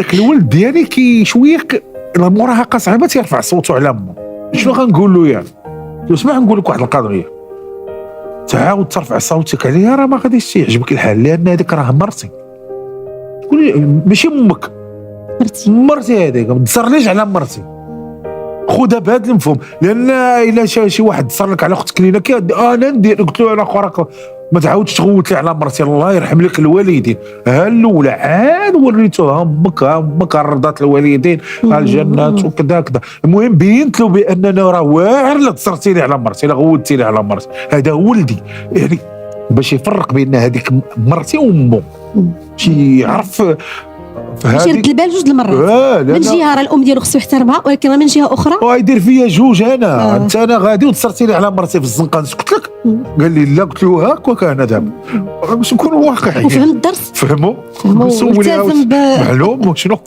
هذاك الولد ديالي كي شويه المراهقه صعيبه تيرفع صوته على امه. شنو غنقول له يعني؟ اسمع نقول لك واحد القضيه، تعاود ترفع صوتك عليها راه ما غاديش يعجبك الحال، لان هذيك راه مرتي. تقولي ماشي امك، مرتي هذيك، ما تصرليش على مرتي. خذها بهذا المفهوم، لان الا شي واحد صار لك على اختك لينا انا ندير، قلت له انا خوراك ما تعاودش تغوت لي على مرتي، الله يرحم لك الوالدين. ها الاولى عاد وريتوها امك رضات الوالدين الجنات وكذا كذا. المهم بينت له بان انا راه واعر لا تصرتي لي على مرتي، لا غوتي لي على مرتي، هذا ولدي يعني، باش يفرق بين هذيك مرتي وامه، شي يعرف. باش يرد البال جوج المرات. من جهه راه الام ديالو خصو يحترمها، ولكن من جهه اخرى يدير فيا جوج. انا انا غادي وتصرتي لي على مرتي في الزنقه، قلت لك قال لي لا، قلت له هاك وكان دابا باش نكونوا واقعيين. وفهم الدرس، فهموا والتزم معلوم وشنو